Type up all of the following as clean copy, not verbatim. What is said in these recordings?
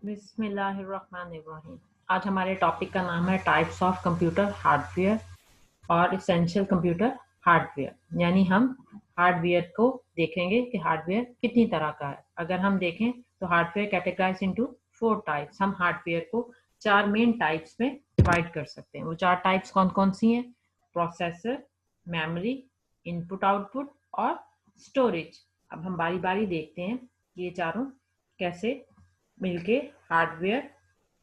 बिस्मिल्लाहिर्रहमानिर्रहीम। आज हमारे टॉपिक का नाम है टाइप्स ऑफ कंप्यूटर हार्डवेयर और इसेंशियल कंप्यूटर हार्डवेयर। यानी हम हार्डवेयर को देखेंगे कि हार्डवेयर कितनी तरह का है। अगर हम देखें तो हार्डवेयर कैटेगराइज इनटू 4 टाइप्स। हम हार्डवेयर को 4 मेन टाइप्स में डिवाइड कर सकते हैं। वो 4 टाइप्स कौन कौन सी हैं? प्रोसेसर, मेमोरी, इनपुट आउटपुट और स्टोरेज। अब हम बारी बारी देखते हैं कि ये चारों कैसे मिलके हार्डवेयर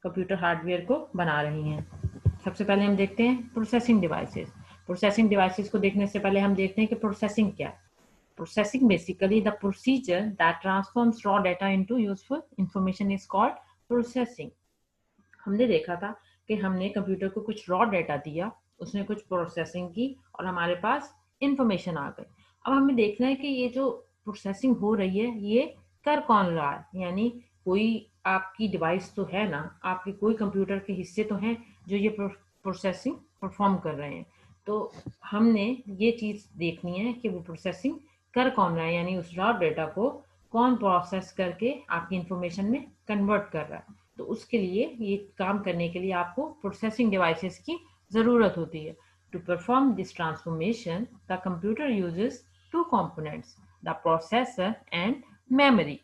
कंप्यूटर हार्डवेयर को बना रही हैं। सबसे पहले हम देखते हैं प्रोसेसिंग डिवाइसेस। प्रोसेसिंग डिवाइसेस को देखने से पहले हम देखते हैं कि प्रोसेसिंग क्या है। Processing basically the procedure that transforms raw data into useful information is called processing. हमने देखा था कि हमने कंप्यूटर को कुछ रॉ डेटा दिया, उसने कुछ प्रोसेसिंग की और हमारे पास इंफॉर्मेशन आ गई। अब हमें देखना है कि ये जो प्रोसेसिंग हो रही है ये कर कौन रहा है। यानी कोई आपकी डिवाइस तो है ना, आपके कोई कंप्यूटर के हिस्से तो हैं जो ये प्रोसेसिंग परफॉर्म कर रहे हैं। तो हमने ये चीज़ देखनी है कि वो प्रोसेसिंग कर कौन रहा है, यानी उस रॉ डेटा को कौन प्रोसेस करके आपकी इंफॉर्मेशन में कन्वर्ट कर रहा है। तो उसके लिए ये काम करने के लिए आपको प्रोसेसिंग डिवाइसेस की ज़रूरत होती है। To perform this transformation the computer uses 2 components, the processor and memory.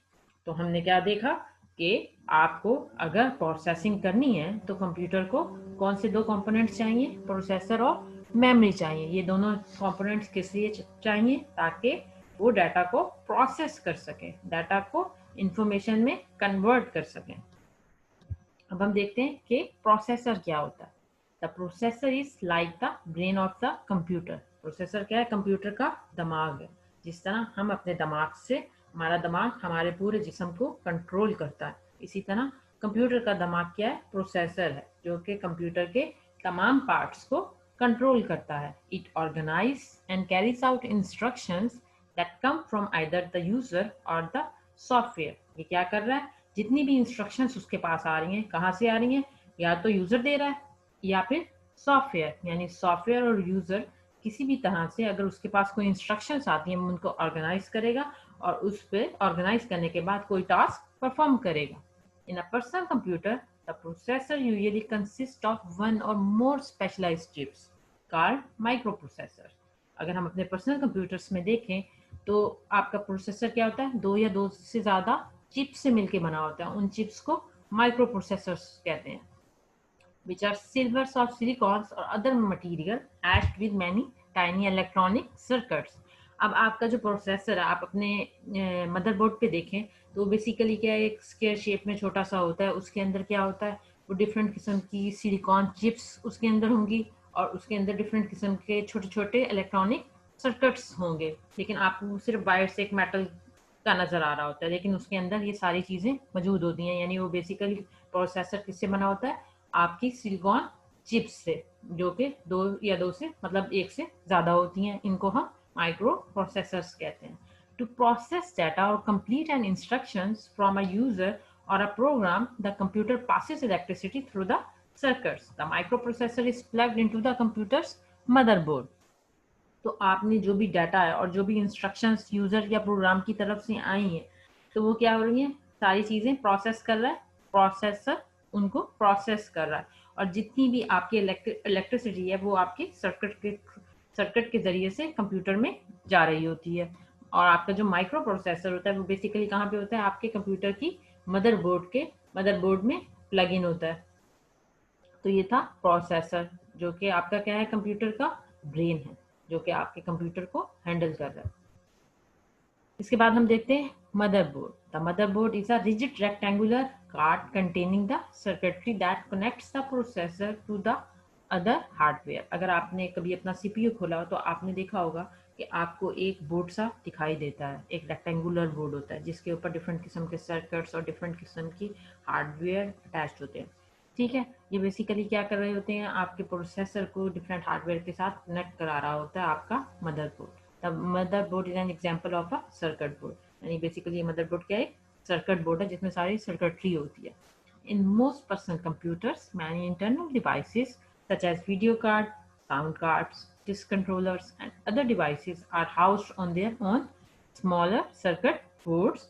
तो हमने क्या देखा कि आपको अगर प्रोसेसिंग करनी है तो कंप्यूटर को कौन से 2 कंपोनेंट्स चाहिए? प्रोसेसर और मेमोरी चाहिए। ये दोनों कंपोनेंट्स किस लिए चाहिए? ताकि वो डाटा को प्रोसेस कर सकें, डाटा को इंफॉर्मेशन में कन्वर्ट कर सकें। अब हम देखते हैं कि प्रोसेसर क्या होता है। The processor is like the brain of the computer. Processor क्या है? कंप्यूटर का दिमाग है। जिस तरह हम अपने दिमाग से, हमारा दिमाग हमारे पूरे जिस्म को कंट्रोल करता है, इसी तरह कंप्यूटर का दिमाग क्या है? प्रोसेसर है, जो कि कंप्यूटर के तमाम पार्ट्स को कंट्रोल करता है। It organize and carries out instructions that come from either the user or the software. ये क्या कर रहा है? जितनी भी इंस्ट्रक्शंस उसके पास आ रही हैं, कहाँ से आ रही हैं? या तो यूजर दे रहा है या फिर सॉफ्टवेयर। यानी सॉफ्टवेयर और यूजर किसी भी तरह से अगर उसके पास कोई इंस्ट्रक्शंस आती हैं, उनको ऑर्गेनाइज करेगा और उस पर ऑर्गेनाइज करने के बाद कोई टास्क परफॉर्म करेगा। In a personal computer the processor usually consist of one or more specialised chips called microprocessor. अगर हम अपने पर्सनल कंप्यूटर्स में देखें तो आपका प्रोसेसर क्या होता है? 2 या 2 से ज़्यादा चिप्स से मिलके बना होता है। उन चिप्स को माइक्रो प्रोसेसर्स कहते हैं, which are silvers or silicons or other material attached with many tiny electronic circuits. अब आपका जो प्रोसेसर है, आप अपने मदरबोर्ड पे देखें तो बेसिकली क्या है? एक स्क्वायर शेप में छोटा सा होता है। उसके अंदर क्या होता है? वो डिफरेंट किस्म की सिलिकॉन चिप्स उसके अंदर होंगी और उसके अंदर डिफरेंट किस्म के छोटे छोटे इलेक्ट्रॉनिक सर्किट्स होंगे। लेकिन आपको सिर्फ बाहर से एक मेटल का नजर आ रहा होता है, लेकिन उसके अंदर ये सारी चीजें मौजूद होती हैं। यानी वो बेसिकली प्रोसेसर किससे बना होता है? आपकी सिलिकॉन चिप्स से, जो कि 2 या 2 से मतलब 1 से ज़्यादा होती हैं। इनको हम माइक्रो प्रोसेसर्स कहते हैं। टू प्रोसेस डाटा और complete an instructions from a user or a program, the computer passes electricity through the circuits. The microprocessor is plugged into the computer's motherboard. तो आपने जो भी डाटा है और जो भी इंस्ट्रक्शंस यूजर या प्रोग्राम की तरफ से आई हैं, तो वो क्या हो रही हैं? सारी चीजें प्रोसेस कर रहा है, प्रोसेसर उनको प्रोसेस कर रहा है। और जितनी भी आपकी इलेक्ट्रिसिटी है वो आपके सर्किट के जरिए से कंप्यूटर में जा रही होती है। और आपका जो माइक्रो प्रोसेसर होता है वो बेसिकली कहाँ पे होता है? आपके कंप्यूटर की मदरबोर्ड में प्लग इन होता है। तो ये था प्रोसेसर, जो कि आपका क्या है? कंप्यूटर का ब्रेन है, जो कि आपके कंप्यूटर को हैंडल कर रहा है। इसके बाद हम देखते हैं motherboard. The motherboard is a rigid rectangular card containing the circuitry that connects the processor to the other hardware. अगर आपने कभी अपना सीपीयू खोला हो तो आपने देखा होगा कि आपको एक बोर्ड सा दिखाई देता है, एक रेक्टेंगुलर बोर्ड होता है जिसके ऊपर डिफरेंट किस्म के सर्किट्स और डिफरेंट किस्म की हार्डवेयर अटैच्ड होते हैं। ठीक है, ये बेसिकली क्या कर रहे होते हैं? आपके प्रोसेसर को डिफरेंट हार्डवेयर के साथ कनेक्ट करा रहा होता है आपका motherboard. The motherboard is an example of a circuit board. यानी बेसिकली मदरबोर्ड क्या है? सर्किट बोर्ड है जिसमें सारी सर्किटरी होती है। In most personal computers, many internal devices such as video card, sound cards, disk controllers, and other devices are housed on their own smaller circuit boards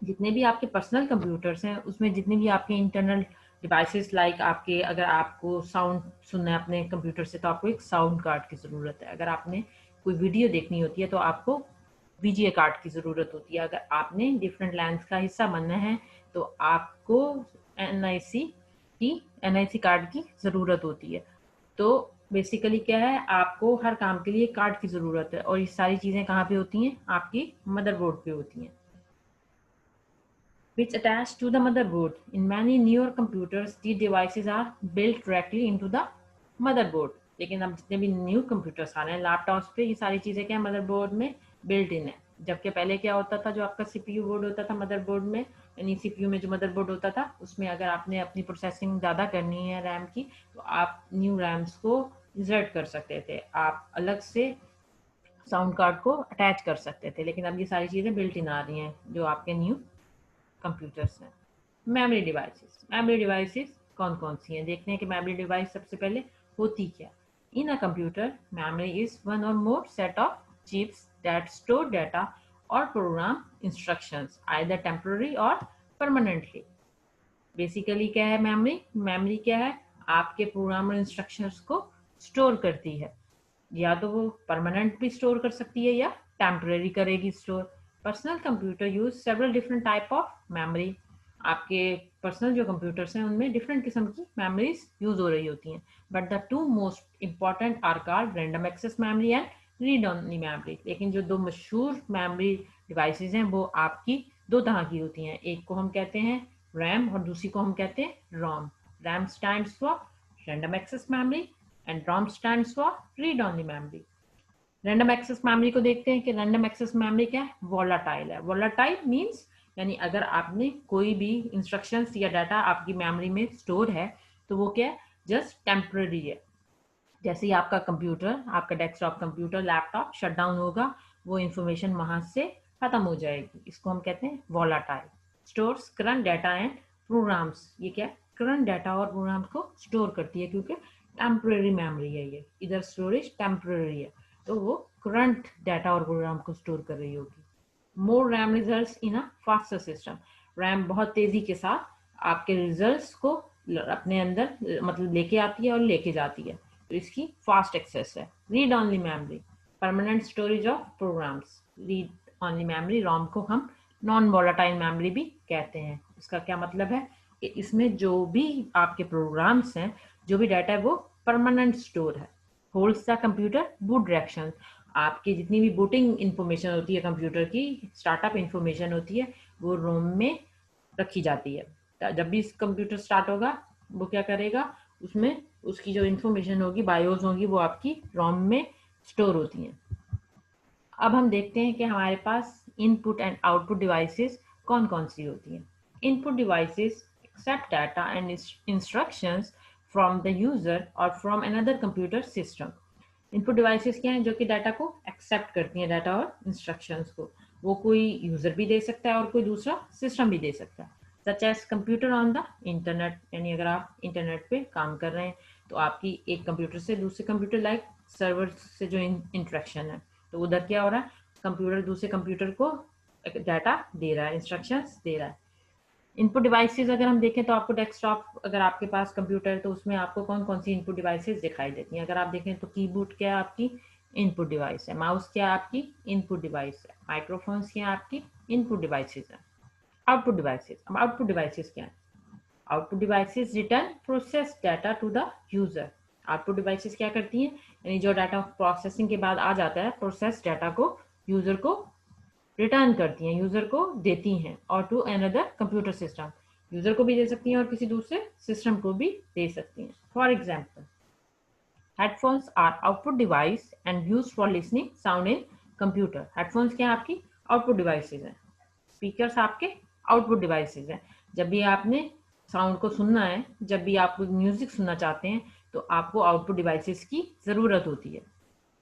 जितने भी आपके पर्सनल कंप्यूटर्स हैं उसमें जितने भी आपके इंटरनल डिवाइसेस लाइक आपके, अगर आपको साउंड सुनना है अपने कंप्यूटर से तो आपको एक साउंड कार्ड की ज़रूरत है। अगर आपने कोई वीडियो देखनी होती है तो आपको वीजीए कार्ड की ज़रूरत होती है। अगर आपने डिफरेंट लैंड्स का हिस्सा बनना है तो आपको एनआईसी कार्ड की ज़रूरत होती है। तो बेसिकली क्या है, आपको हर काम के लिए कार्ड की ज़रूरत है और ये सारी चीज़ें कहाँ पे होती हैं, आपकी मदरबोर्ड पे होती हैं। Which attach to the motherboard. In many newer computers, these devices are built directly into the motherboard. लेकिन अब जितने भी न्यू कंप्यूटर्स आ रहे हैं लैपटॉप्स पे, ये सारी चीज़ें क्या है, मदरबोर्ड में बिल्ट इन है। जबकि पहले क्या होता था, जो आपका सीपीयू बोर्ड होता था मदरबोर्ड में, यानी सीपीयू में जो मदरबोर्ड होता था उसमें अगर आपने अपनी प्रोसेसिंग ज़्यादा करनी है रैम की तो आप न्यू रैम्स को इंसर्ट कर सकते थे, आप अलग से साउंड कार्ड को अटैच कर सकते थे। लेकिन अब ये सारी चीज़ें बिल्ट इन आ रही हैं जो आपके न्यू कंप्यूटर्स हैं। मेमोरी डिवाइसेस कौन कौन सी हैं, देखते हैं कि मेमोरी डिवाइस सबसे पहले होती क्या। In a computer memory is one or more set of chips that store data और program instructions either temporary or permanently. Basically क्या है मेमोरी, मेमोरी क्या है, आपके प्रोग्राम और इंस्ट्रक्शंस को स्टोर करती है। या तो वो परमानेंट भी स्टोर कर सकती है या टेम्पररी करेगी store. Personal computer use several different type of memory. आपके पर्सनल जो कंप्यूटर्स हैं उनमें डिफरेंट किस्म की मेमोरीज यूज हो रही होती हैं, but the two most important are called random access memory and read only memory. लेकिन जो दो मशहूर मेमोरी डिवाइसेज हैं वो आपकी दो तरह की होती हैं, एक को हम कहते हैं रैम और दूसरी को हम कहते हैं ROM. RAM stands for random access memory and ROM stands for read only memory। Random access memory को देखते हैं कि रैंडम एक्सेस मेमोरी क्या है, वोलाटाइल है। वोलाटाइल मींस यानी अगर आपने कोई भी इंस्ट्रक्शंस या डाटा आपकी मेमोरी में स्टोर है तो वो क्या है, जस्ट टेम्पररी है। जैसे ही आपका कंप्यूटर, आपका desktop computer, laptop shut down होगा, वो इंफॉर्मेशन वहां से खत्म हो जाएगी। इसको हम कहते हैं volatile. Stores current data and programs, ये क्या है, करंट डाटा और प्रोग्राम्स को स्टोर करती है क्योंकि टेम्पररी मेमोरी है ये, इधर स्टोरेज टेम्पररी है तो वो करंट डाटा और प्रोग्राम को स्टोर कर रही होगी। More RAM results in a faster system. RAM बहुत तेजी के साथ आपके रिजल्ट्स को अपने अंदर मतलब लेके आती है और लेके जाती है, तो इसकी फास्ट एक्सेस है। Read only memory, permanent storage of programs. Read only memory, ROM को हम नॉन वोलाटाइल मेमोरी भी कहते हैं। इसका क्या मतलब है कि इसमें जो भी आपके प्रोग्राम्स हैं, जो भी डाटा है वो परमानेंट स्टोर है। Holds the computer boot direction, आपकी जितनी भी बूटिंग इंफॉर्मेशन होती है कंप्यूटर की, स्टार्टअप इंफॉर्मेशन होती है, वो रोम में रखी जाती है। जब भी कंप्यूटर स्टार्ट होगा वो क्या करेगा, उसमें उसकी जो इंफॉर्मेशन होगी, बायोस होगी, वो आपकी रोम में स्टोर होती हैं। अब हम देखते हैं कि हमारे पास इनपुट एंड आउटपुट डिवाइसेस कौन कौन सी होती हैं। Input devices accept data and instructions from the user or from another computer system। Input devices क्या हैं, जो कि डाटा को एक्सेप्ट करती हैं, डाटा और इंस्ट्रक्शंस को। वो कोई यूजर भी दे सकता है और कोई दूसरा सिस्टम भी दे सकता है। Such as computer on the internet, यानी अगर आप इंटरनेट पे काम कर रहे हैं तो आपकी एक कंप्यूटर से दूसरे कंप्यूटर लाइक सर्वर से जो इंटरेक्शन है, तो उधर क्या हो रहा है, कंप्यूटर दूसरे कंप्यूटर को डाटा दे रहा है, इंस्ट्रक्शंस दे रहा है। इनपुट डिवाइसेस अगर हम देखें तो आपको डेस्कटॉप, अगर आपके पास कंप्यूटर है तो उसमें आपको कौन कौन सी इनपुट डिवाइसेस दिखाई देती हैं। अगर आप देखें तो कीबोर्ड क्या है आपकी इनपुट डिवाइस है, माउस क्या है आपकी इनपुट डिवाइस है, माइक्रोफोन्स क्या है आपकी इनपुट डिवाइसेस है। आउटपुट डिवाइसेस, अब आउटपुट डिवाइसेस क्या है, output devices return process data to the user. Output devices क्या करती हैं, यानी जो डाटा प्रोसेसिंग के बाद आ जाता है, प्रोसेस डाटा को यूजर को रिटर्न करती हैं, यूजर को देती हैं, और to another computer system, user को भी दे सकती हैं और किसी दूसरे सिस्टम को भी दे सकती हैं। For example, headphones are output device and use for listening sound in computer. Headphones क्या है आपकी आउटपुट डिवाइसेज हैं, स्पीकर्स आपके आउटपुट डिवाइसेज हैं। जब भी आपने साउंड को सुनना है, जब भी आप म्यूजिक सुनना चाहते हैं तो आपको आउटपुट डिवाइसेस की ज़रूरत होती है।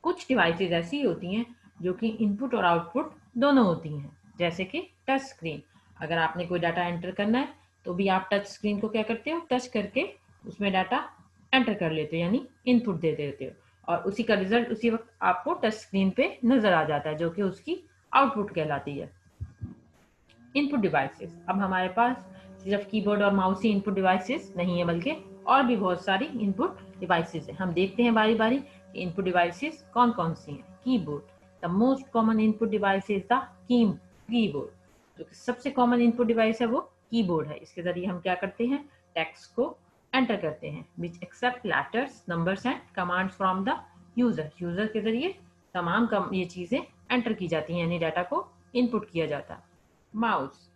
कुछ डिवाइसेस ऐसी होती हैं जो कि इनपुट और आउटपुट दोनों होती हैं, जैसे कि टच स्क्रीन। अगर आपने कोई डाटा एंटर करना है तो भी आप टच स्क्रीन को क्या करते हो, टच करके उसमें डाटा एंटर कर लेते हो, यानी इनपुट दे देते हो, और उसी का रिजल्ट उसी वक्त आपको टच स्क्रीन पे नजर आ जाता है, जो कि उसकी आउटपुट कहलाती है। इनपुट डिवाइसेस, अब हमारे पास सिर्फ कीबोर्ड और माउस ही इनपुट डिवाइसेस नहीं है, बल्कि और भी बहुत सारी इनपुट डिवाइसेस हैं। हम देखते हैं बारी बारी कि इनपुट डिवाइसेस कौन कौन सी हैं। Keyboard, the most common input device is the keyboard. जो सबसे कॉमन इनपुट डिवाइस है वो कीबोर्ड है। इसके जरिए हम क्या करते हैं, टेक्स्ट को एंटर करते हैं, which accept letters, numbers and commands from the user. User के जरिए तमाम ये चीजें एंटर की जाती हैं, यानी डाटा को इनपुट किया जाता है। Mouse,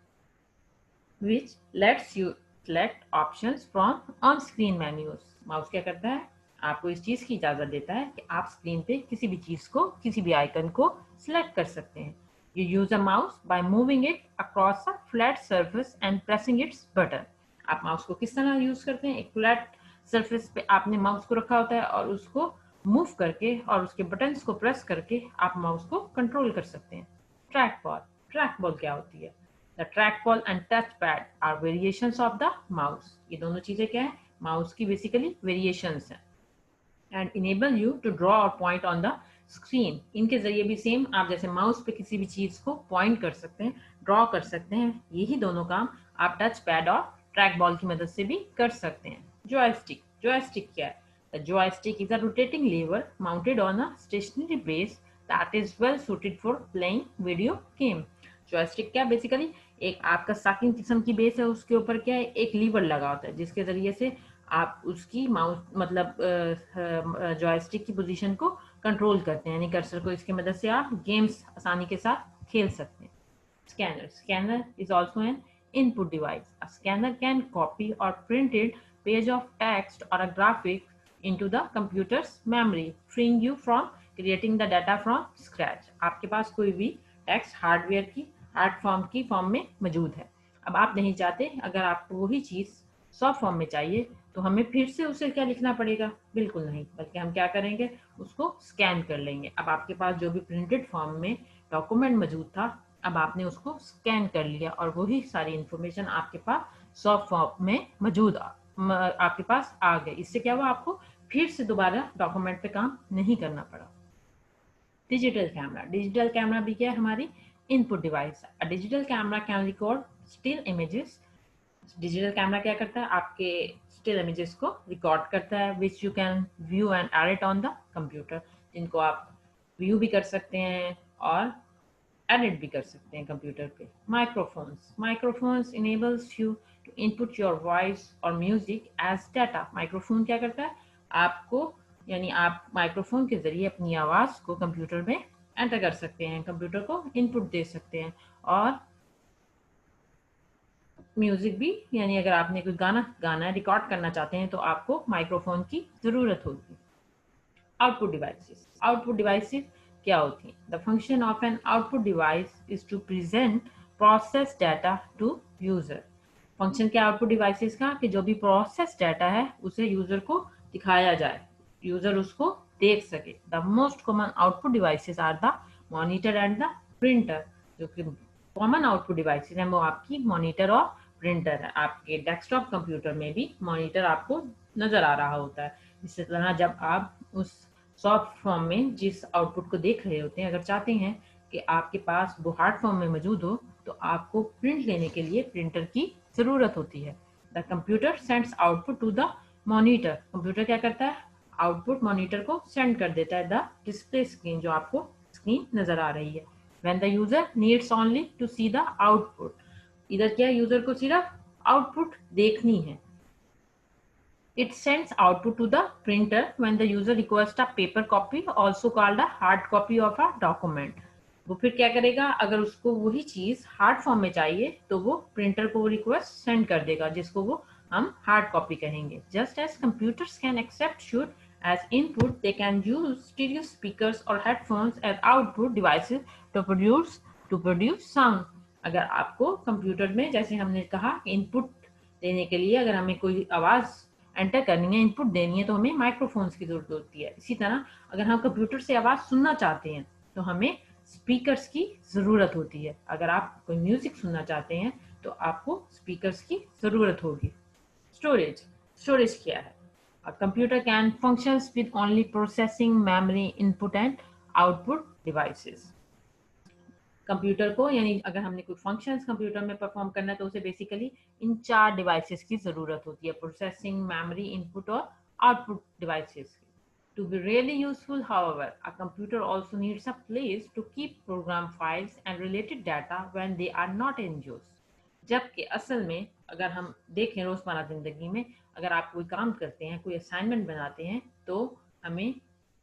which lets you select options from on screen menus। Mouse क्या करता है, आपको इस चीज की इजाजत देता है कि आप स्क्रीन पे किसी भी चीज को, किसी भी आइकन को सिलेक्ट कर सकते हैं। You use a mouse by moving it across a flat surface and pressing its button। आप माउस को किस तरह यूज करते हैं, एक फ्लैट सरफेस पे आपने माउस को रखा होता है और उसको मूव करके और उसके बटन्स को प्रेस करके आप माउस को कंट्रोल कर सकते हैं। ट्रैक बॉल, ट्रैक बॉल क्या होती है, the track ball and touch pad are variations of the mouse. ये दोनों चीजें क्या है, माउस की बेसिकली वेरिएशंस हैं। And enable you to draw और पॉइंट ऑन द स्क्रीन। इनके जरिए भी सेम आप जैसे माउस पे किसी भी चीज को पॉइंट कर सकते हैं, ड्रॉ कर सकते हैं। यही दोनों काम आप टच पैड और ट्रैक बॉल की मदद से भी कर सकते हैं। जॉयस्टिक, जॉयस्टिक क्या है, the joystick is a rotating lever mounted on a stationary base that is well suited for playing video game. Joystick क्या बेसिकली एक आपका साकिंग किस्म की बेस है, उसके ऊपर क्या है एक लीवर लगा होता है जिसके जरिए से आप उसकी माउस मतलब जॉयस्टिक की पोजीशन को कंट्रोल करते हैं, यानी कर्सर को इसकी मदद से आप गेम्स आसानी के साथ खेल सकते हैं। Scanner, scanner is also an input device. A scanner can copy or print a page of text or a graphic into the computer's memory, freeing you from creating the data from scratch। आपके पास कोई भी text hardware की hard form की form में मौजूद है। अब आप नहीं चाहते, अगर आपको वही चीज़ सॉफ्ट फॉर्म में चाहिए तो हमें फिर से उसे क्या लिखना पड़ेगा, बिल्कुल नहीं, बल्कि हम क्या करेंगे उसको स्कैन कर लेंगे। अब आपके पास जो भी प्रिंटेड फॉर्म में डॉक्यूमेंट मौजूद था, अब आपने उसको स्कैन कर लिया और वही सारी इंफॉर्मेशन आपके पास सॉफ्ट फॉर्म में मौजूद आपके पास आ गई। इससे क्या हुआ, आपको फिर से दोबारा डॉक्यूमेंट पे काम नहीं करना पड़ा। डिजिटल कैमरा, डिजिटल कैमरा भी क्या है हमारी input device. Digital camera can record still images. Digital camera क्या करता है, आपके स्टिल इमेजेस को रिकॉर्ड करता है, which you can view and edit on the computer, जिनको आप व्यू भी कर सकते हैं और एडिट भी कर सकते हैं कंप्यूटर पे। Microphones, microphones enables you to input your voice और म्यूजिक एज डाटा। माइक्रोफोन क्या करता है, आपको यानी आप माइक्रोफोन के जरिए अपनी आवाज़ को कंप्यूटर में एंटर कर सकते हैं, कंप्यूटर को इनपुट दे सकते हैं। और म्यूजिक भी, यानी अगर आपने कोई गाना रिकॉर्ड करना चाहते हैं तो आपको माइक्रोफोन की ज़रूरत होगी। आउटपुट डिवाइसेस, आउटपुट डिवाइसेस क्या होती हैं, the function of an output device is to present process data to user. Function क्या आउटपुट डिवाइसेस का, कि जो भी प्रोसेस डाटा है उसे यूजर को दिखाया जाए, यूजर उसको देख सके। The most common output devices are the monitor and the printer. जो कि कॉमन आउटपुट डिवाइसेस हैं वो आपकी मॉनिटर और प्रिंटर है। आपके डेस्कटॉप कंप्यूटर में भी मॉनिटर आपको नजर आ रहा होता है। इसी तरह जब आप उस सॉफ्ट फॉर्म में जिस आउटपुट को देख रहे होते हैं, अगर चाहते हैं कि आपके पास वो हार्ड फॉर्म में मौजूद हो तो आपको प्रिंट लेने के लिए प्रिंटर की जरूरत होती है। The computer sends output to the monitor. Computer क्या करता है, आउटपुट मॉनिटर को सेंड कर देता है द डिस्प्ले स्क्रीन, जो आपको स्क्रीन नजर आ रही है। When the user needs only to see the output, इधर क्या यूजर को सिर्फ आउटपुट देखनी है। It sends output to the printer when the user requests a paper copy, also called a hard copy of a document। वो फिर क्या करेगा, अगर उसको वही चीज हार्ड फॉर्म में चाहिए तो वो प्रिंटर को वो रिक्वेस्ट सेंड कर देगा, जिसको वो हम हार्ड कॉपी कहेंगे। Just as computers can accept should as input, they can use stereo speakers or headphones as output devices to produce sound। अगर आपको कंप्यूटर में, जैसे हमने कहा, इनपुट देने के लिए अगर हमें कोई आवाज एंटर करनी है, इनपुट देनी है, तो हमें माइक्रोफोन्स की जरूरत होती है। इसी तरह अगर हम कंप्यूटर से आवाज सुनना चाहते हैं तो हमें स्पीकर्स की जरूरत होती है। अगर आप कोई म्यूजिक सुनना चाहते हैं तो आपको स्पीकर्स की जरूरत होगी। स्टोरेज, स्टोरेज क्या है, a computer can functions with only processing memory input and output devices। Computer को, यानी अगर हमने कोई फंक्शंस कंप्यूटर में परफॉर्म करना है तो उसे बेसिकली इन 4 डिवाइसेस की ज़रूरत होती है, प्रोसेसिंग, मेमोरी, इनपुट और output devices. To be really useful, however, a computer also needs a place to keep program files and related data when they are not in use. जबकि असल में अगर हम देखें रोज़मर्रा ज़िंदगी में, अगर आप कोई काम करते हैं, कोई असाइनमेंट बनाते हैं, तो हमें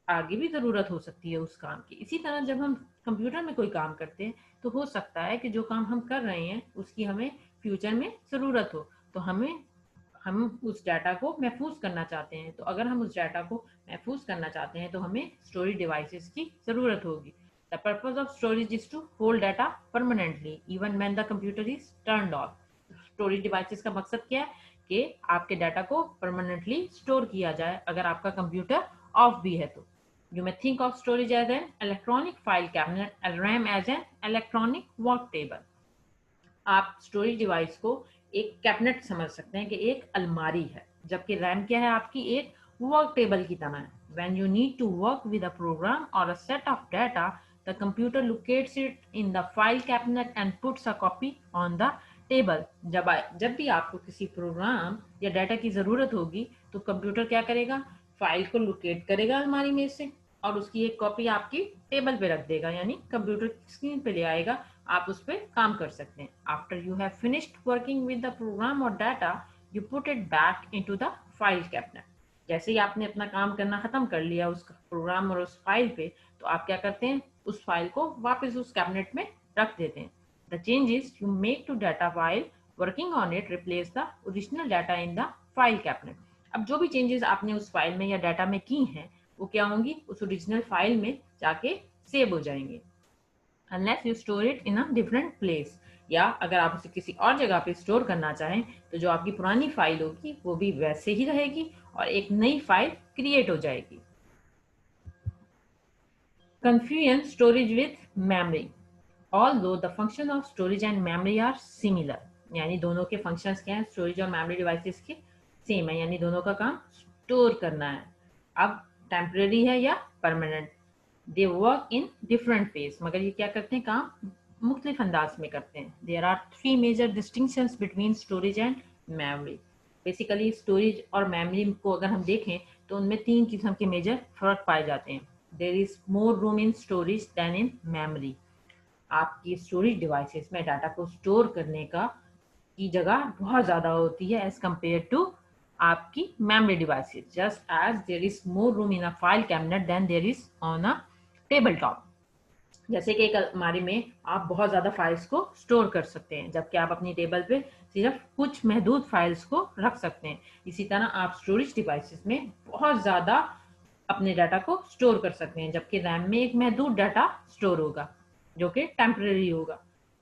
आगे भी ज़रूरत हो सकती है उस काम की। इसी तरह जब हम कंप्यूटर में कोई काम करते हैं तो हो सकता है कि जो काम हम कर रहे हैं उसकी हमें फ्यूचर में ज़रूरत हो, तो हम उस डाटा को महफूज करना चाहते हैं। तो अगर हम उस डाटा को महफूज करना चाहते हैं तो हमें स्टोरेज डिवाइसेस की ज़रूरत होगी। The purpose of storage is to hold data permanently even when the computer is turned off. Storage devices का मकसद क्या है कि आपके डाटा को परमानेंटली स्टोर किया जाए अगर आपका कंप्यूटर ऑफ भी है तो। You may think of storage as an electronic file cabinet and RAM as an electronic work table. आप स्टोरेज डिवाइस को एक कैबिनेट समझ सकते हैं कि एक अलमारी है, जबकि रैम क्या है आपकी एक वर्क टेबल की तरह है। When you need to work with a program or a set of data, the computer locates it in the file cabinet and puts a copy on the table. जब भी आपको किसी प्रोग्राम या data की ज़रूरत होगी तो कंप्यूटर क्या करेगा, फाइल को लोकेट करेगा अलमारी में से और उसकी एक कॉपी आपकी टेबल पे रख देगा, यानी कंप्यूटर स्क्रीन पे ले आएगा, आप उस पर काम कर सकते हैं। After you have finished working with the program और data, you put it back into the file cabinet. जैसे ही आपने अपना काम करना खत्म कर लिया उस प्रोग्राम और उस फाइल पे, तो आप क्या करते हैं, उस फाइल को वापस उस कैबिनेट में रख देते हैं। The changes you make to data file working on it replace the original data in the file cabinet. अब जो भी चेंजेस आपने उस फाइल में या डाटा में की हैं वो क्या होंगी, उस ओरिजिनल फाइल में जाके सेव हो जाएंगे। Unless you store it in a different place, या अगर आप उसे किसी और जगह पे स्टोर करना चाहें तो जो आपकी पुरानी फाइल होगी वो भी वैसे ही रहेगी और एक नई फाइल क्रिएट हो जाएगी। Confusion storage with memory. Although the function of storage and memory are similar, यानी दोनों के फंक्शंस क्या हैं, स्टोरेज और मेमोरी डिवाइसेस के सेम है, यानी दोनों का काम स्टोर करना है। अब टेम्परेरी है या permanent, they work in different ways, मगर ये क्या करते हैं, काम मुख्तलिफ अंदाज में करते हैं। There are 3 major distinctions between storage and memory. Basically storage और मेमोरी को अगर हम देखें तो उनमें 3 किस्म के मेजर फ़र्क पाए जाते हैं। There is more room in storage than in memory. आपकी स्टोरेज डिवाइसेस में डाटा को स्टोर करने की जगह बहुत ज़्यादा होती है एज कम्पेयर टू आपकी memory devices. Just as there is more room in a file cabinet than there is on a table top. जैसे कि एक अलमारी में आप बहुत ज़्यादा फाइल्स को स्टोर कर सकते हैं, जबकि आप अपनी टेबल पे सिर्फ कुछ महदूद फाइल्स को रख सकते हैं। इसी तरह आप स्टोरेज डिवाइसेस में बहुत ज़्यादा अपने डाटा को स्टोर कर सकते हैं, जबकि रैम में एक महदूद डाटा स्टोर होगा जो कि टेम्परेरी होगा।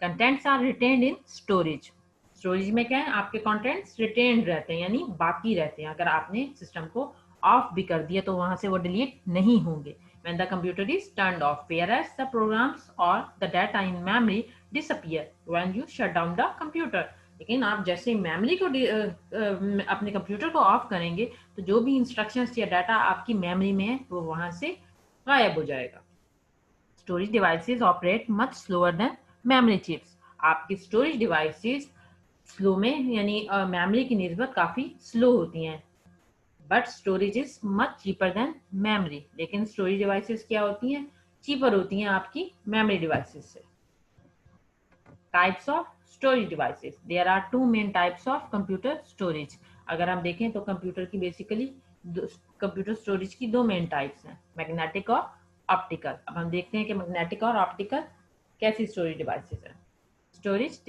Contents are retained in storage. Storage में क्या है, आपके कंटेंट्स रिटेन्ड रहते हैं, यानी बाकी रहते हैं। अगर आपने सिस्टम को ऑफ भी कर दिया तो वहां से वो डिलीट नहीं होंगे। When the computer is turned off, whereas the programs or the data in memory disappear when you shut down the computer. लेकिन आप जैसे मेमोरी को अपने कंप्यूटर को ऑफ करेंगे तो जो भी इंस्ट्रक्शंस या डाटा आपकी मेमोरी में है वो वहां से गायब हो जाएगा। Storage devices operate much slower than memory chips. आपकी स्टोरेज डिवाइसेस स्लो में, यानी मेमोरी की निस्बत काफ़ी स्लो होती हैं। But storage is much cheaper than memory. लेकिन स्टोरेज डिवाइसेस क्या होती हैं, चीपर होती हैं आपकी मेमोरी डिवाइसेस से। Types of storage devices, there are 2 main types of computer storage. अगर हम देखें तो कंप्यूटर की बेसिकली कंप्यूटर स्टोरेज की 2 मेन टाइप्स हैं, मैग्नेटिक और ऑप्टिकल। अब हम देखते हैं कि मैग्नेटिक और ऑप्टिकल कैसी स्टोरेज डिवाइसेस हैं। Storage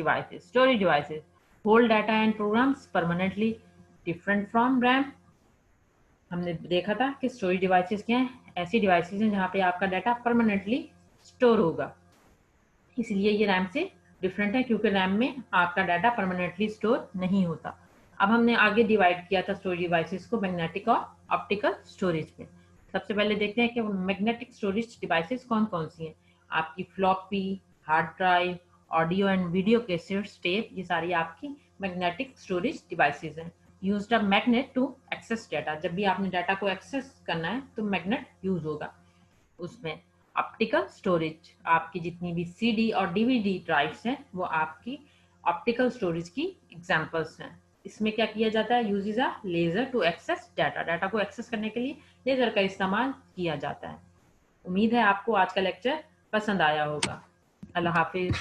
devices hold data and programs permanently different from RAM. हमने देखा था कि स्टोरेज डिवाइसेस क्या हैं, ऐसी डिवाइसेस हैं जहाँ पे आपका डाटा परमानेंटली स्टोर होगा, इसलिए ये रैम से डिफरेंट है क्योंकि रैम में आपका डाटा परमानेंटली स्टोर नहीं होता। अब हमने आगे डिवाइड किया था स्टोरेज डिवाइसेस को मैग्नेटिक और ऑप्टिकल स्टोरेज में। सबसे पहले देखते हैं कि मैग्नेटिक स्टोरेज डिवाइसेस कौन कौन सी हैं। आपकी floppy, hard drive, audio and video cassettes, tape, ये सारी आपकी मैग्नेटिक स्टोरेज डिवाइसेस हैं। Used a magnet to access data. जब भी आपने डाटा को एक्सेस करना है तो मैग्नेट यूज होगा उसमें। ऑप्टिकल स्टोरेज, आपकी जितनी भी सीडी और डीवीडी ड्राइव्स हैं वो आपकी ऑप्टिकल स्टोरेज की एग्जांपल्स हैं। इसमें क्या किया जाता है, uses a laser to access data, data को एक्सेस करने के लिए लेजर का इस्तेमाल किया जाता है। उम्मीद है आपको आज का लेक्चर पसंद आया होगा। अल्लाह हाफिज।